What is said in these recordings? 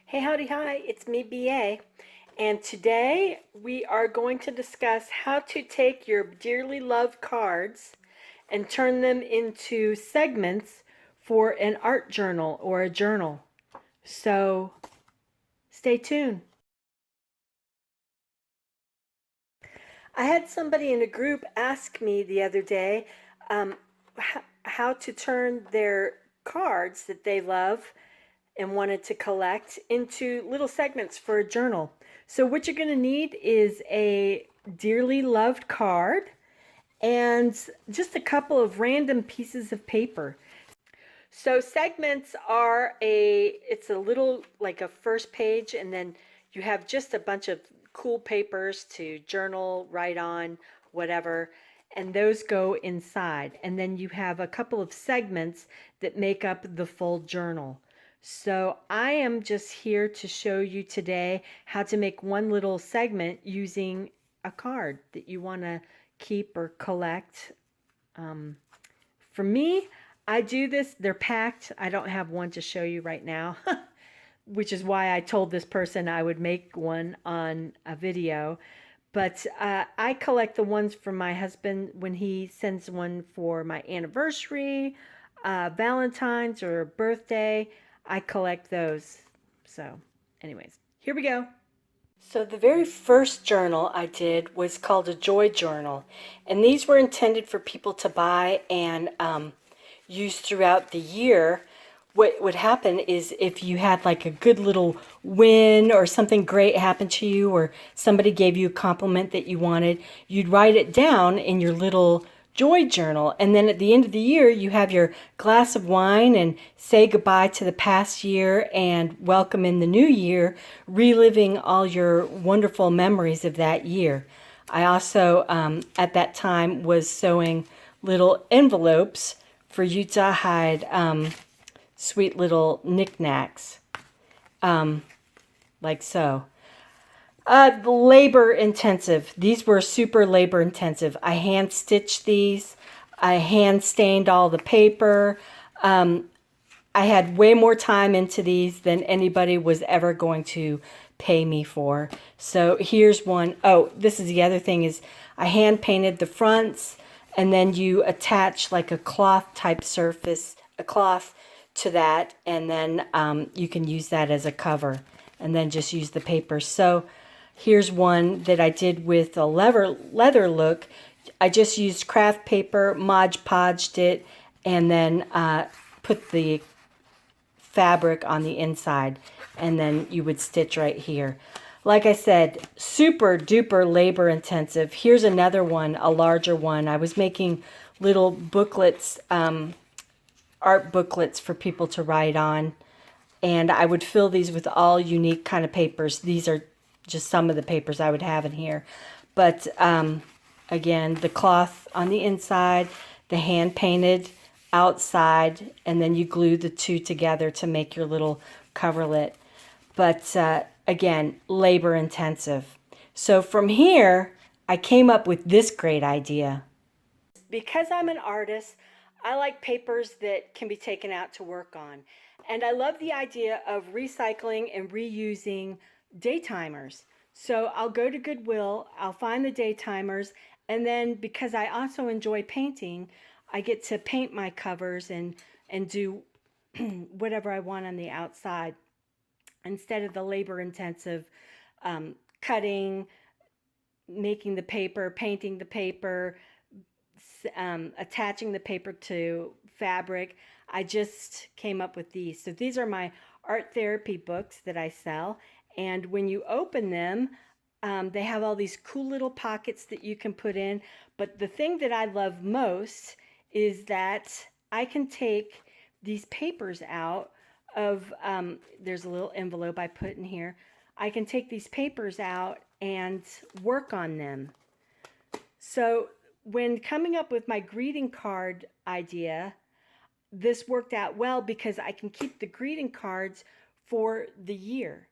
Hey, howdy, hi, it's me, BA, and today we are going to discuss how to take your dearly loved cards and turn them into segments for an art journal or a journal. So stay tuned. I had somebody in a group ask me the other day how to turn their cards that they love and wanted to collect into little segments for a journal. So what you're going to need is a dearly loved card and just a couple of random pieces of paper. So segments are it's a little like a first page, and then you have just a bunch of cool papers to journal, write on, whatever, and those go inside. And then you have a couple of segments that make up the full journal. So I am just here to show you today how to make one little segment using a card that you want to keep or collect. For me, I do this. They're packed. I don't have one to show you right now, which is why I told this person I would make one on a video. But I collect the ones from my husband when he sends one for my anniversary, Valentine's, or birthday. I collect those. So, anyways, here we go. So the very first journal I did was called a joy journal, and these were intended for people to buy and use throughout the year. What would happen is if you had like a good little win or something great happened to you, or somebody gave you a compliment that you wanted, you'd write it down in your little joy journal. And then at the end of the year, you have your glass of wine and say goodbye to the past year and welcome in the new year, reliving all your wonderful memories of that year. I also, at that time, was sewing little envelopes for you to hide sweet little knickknacks, like so. Labor intensive. These were super labor intensive. I hand stitched these. I hand stained all the paper. I had way more time into these than anybody was ever going to pay me for. So here's one. Oh, this is the other thing is I hand painted the fronts, and then you attach like a cloth type surface, a cloth to that, and then you can use that as a cover, and then just use the paper. So here's one that I did with a leather look. I just used craft paper, Mod Podged it, and then put the fabric on the inside, and then you would stitch right here. Like I said, super duper labor intensive. Here's another one, a larger one. I was making little booklets, art booklets for people to write on, and I would fill these with all unique kind of papers. These are just some of the papers I would have in here, but again, the cloth on the inside, the hand painted outside, and then you glue the two together to make your little coverlet. But again, labor intensive. So from here, I came up with this great idea. Because I'm an artist, I like papers that can be taken out to work on. And I love the idea of recycling and reusing day timers. So I'll go to Goodwill, I'll find the day timers, and then because I also enjoy painting, I get to paint my covers and do whatever I want on the outside instead of the labor intensive cutting, making the paper, painting the paper, attaching the paper to fabric. I just came up with these. So these are my art therapy books that I sell. And when you open them, they have all these cool little pockets that you can put in. But the thing that I love most is that I can take these papers out of, there's a little envelope I put in here. I can take these papers out and work on them. So when coming up with my greeting card idea, this worked out well because I can keep the greeting cards for the year.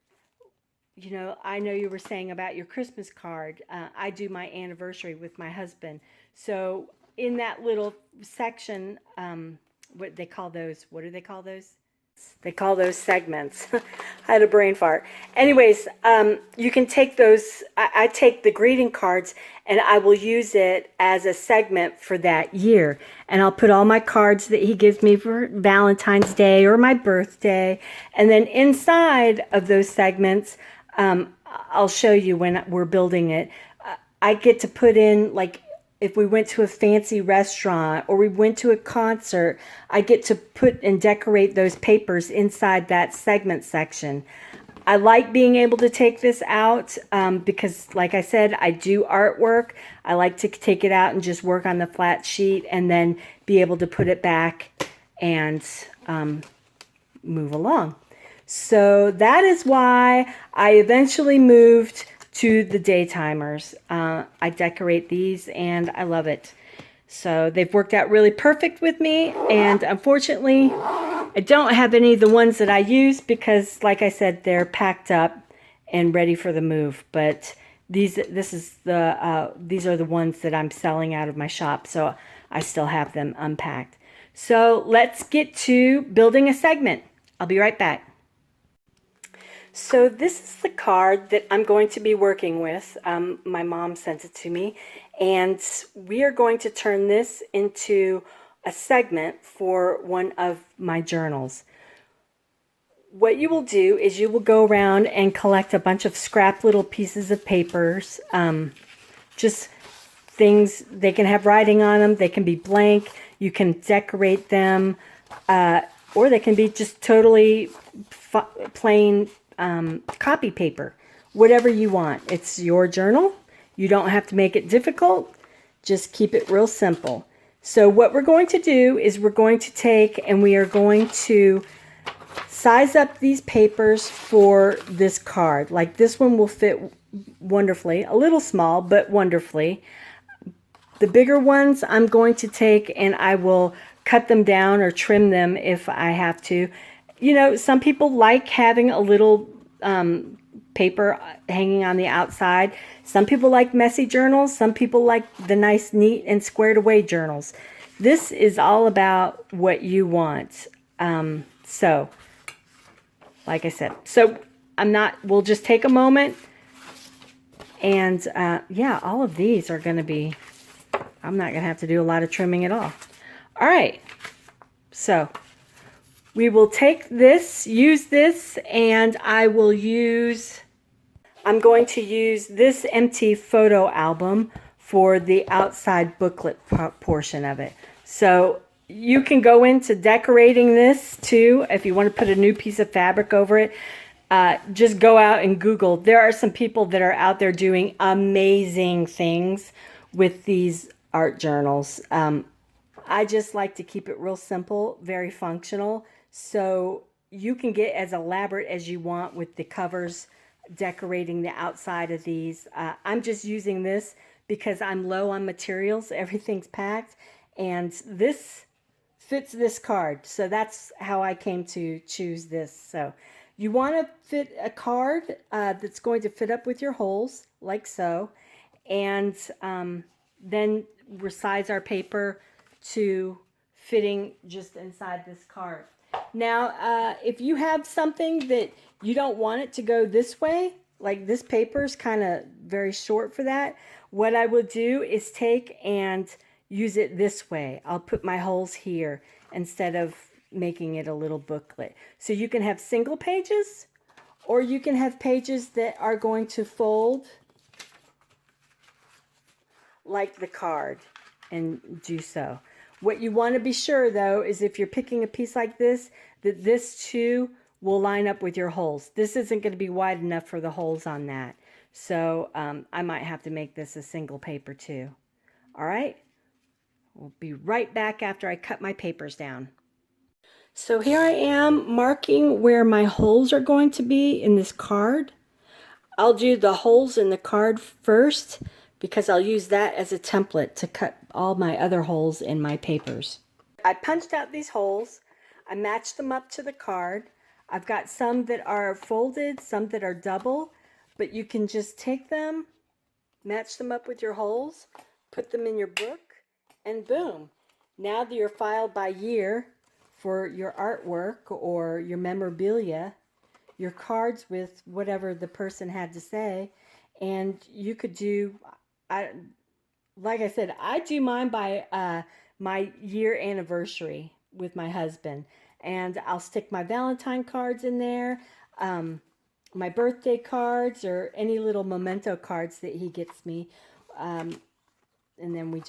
You know, I know you were saying about your Christmas card. I do my anniversary with my husband. So in that little section, what they call those, what do they call those? They call those segments. I had a brain fart. Anyways, you can take those. I take the greeting cards and I will use it as a segment for that year. And I'll put all my cards that he gives me for Valentine's Day or my birthday. And then inside of those segments, I'll show you when we're building it. I get to put in, like, if we went to a fancy restaurant or we went to a concert, I get to put and decorate those papers inside that segment section. I like being able to take this out because, like I said, I do artwork. I like to take it out and just work on the flat sheet and then be able to put it back and move along. So that is why I eventually moved to the day timers. I decorate these and I love it. So they've worked out really perfect with me, and unfortunately I don't have any of the ones that I use because, like I said, they're packed up and ready for the move. But these are the ones that I'm selling out of my shop, so I still have them unpacked. So let's get to building a segment. I'll be right back. So this is the card that I'm going to be working with. My mom sent it to me, and we are going to turn this into a segment for one of my journals. What you will do is you will go around and collect a bunch of scrap little pieces of papers, just things. They can have writing on them, they can be blank, you can decorate them, or they can be just totally plain copy paper, whatever you want. It's your journal. You don't have to make it difficult. Just keep it real simple. So what we're going to do is we're going to take and we are going to size up these papers for this card. Like this one will fit wonderfully, a little small, but wonderfully. The bigger ones I'm going to take and I will cut them down or trim them if I have to. You know, some people like having a little paper hanging on the outside. Some people like messy journals. Some people like the nice, neat, and squared away journals. This is all about what you want. So, like I said, we'll just take a moment. And yeah, all of these are going to be, I'm not going to have to do a lot of trimming at all. All right. So we will take this, use this, and I'm going to use this empty photo album for the outside booklet portion of it. So you can go into decorating this too. If you want to put a new piece of fabric over it, just go out and Google. There are some people that are out there doing amazing things with these art journals. I just like to keep it real simple, very functional. So you can get as elaborate as you want with the covers, decorating the outside of these. I'm just using this because I'm low on materials. Everything's packed, and this fits this card. So that's how I came to choose this. So you want to fit a card that's going to fit up with your holes, like so, and then resize our paper to fitting just inside this card. Now, if you have something that you don't want it to go this way, like this paper is kind of very short for that, what I will do is take and use it this way. I'll put my holes here instead of making it a little booklet. So you can have single pages, or you can have pages that are going to fold like the card and do so. What you want to be sure, though, is if you're picking a piece like this, that this too will line up with your holes. This isn't going to be wide enough for the holes on that. So I might have to make this a single paper too. All right? We'll be right back after I cut my papers down. So here I am marking where my holes are going to be in this card. I'll do the holes in the card first, because I'll use that as a template to cut all my other holes in my papers. I punched out these holes. I matched them up to the card. I've got some that are folded, some that are double, but you can just take them, match them up with your holes, put them in your book, and boom. Now that you're filed by year for your artwork or your memorabilia, your cards with whatever the person had to say. And you could do, I, like I said, I do mine by my year anniversary with my husband. And I'll stick my Valentine cards in there, um, my birthday cards, or any little memento cards that he gets me. Um, and then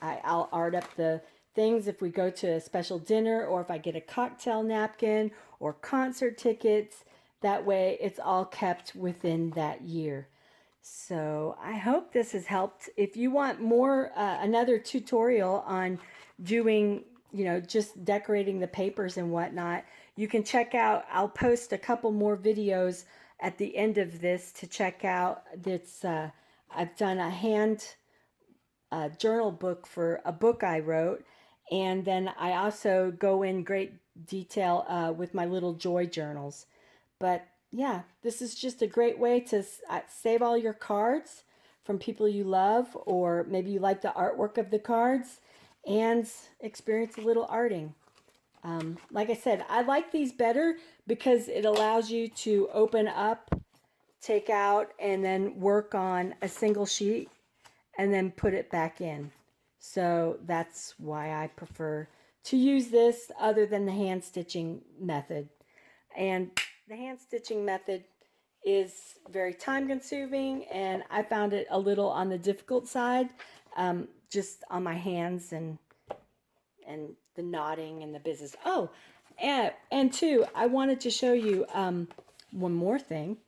I'll art up the things if we go to a special dinner, or if I get a cocktail napkin or concert tickets. That way it's all kept within that year. So I hope this has helped. If you want more, another tutorial on doing, just decorating the papers and whatnot, you can check out, I'll post a couple more videos at the end of this to check out. I've done a hand journal book for a book I wrote. And then I also go in great detail with my little joy journals. But yeah, this is just a great way to save all your cards from people you love, or maybe you like the artwork of the cards, and experience a little arting. Like I said, I like these better because it allows you to open up, take out, and then work on a single sheet and then put it back in. So that's why I prefer to use this other than the hand stitching method. And the hand stitching method is very time consuming, and I found it a little on the difficult side, just on my hands and the knotting and the business. Oh, and two, I wanted to show you one more thing.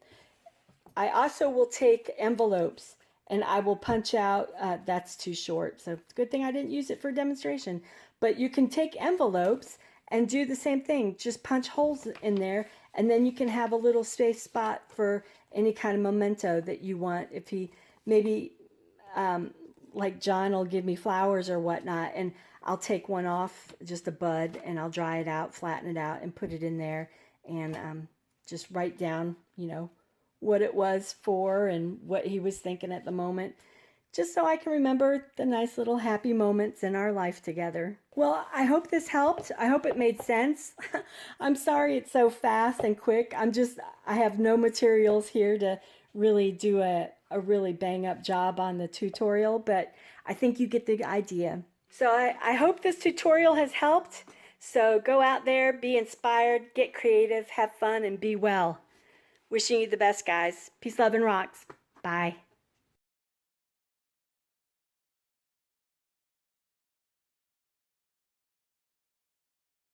I also will take envelopes and I will punch out, that's too short, so it's a good thing I didn't use it for a demonstration. But you can take envelopes and do the same thing. Just punch holes in there, and then you can have a little space spot for any kind of memento that you want. If he, maybe, like John will give me flowers or whatnot, and I'll take one off, just a bud, and I'll dry it out, flatten it out, and put it in there, and just write down, what it was for and what he was thinking at the moment, just so I can remember the nice little happy moments in our life together. Well, I hope this helped. I hope it made sense. I'm sorry it's so fast and quick. I have no materials here to really do a really bang up job on the tutorial, but I think you get the idea. So I hope this tutorial has helped. So go out there, be inspired, get creative, have fun, and be well. Wishing you the best, guys. Peace, love, and rocks. Bye.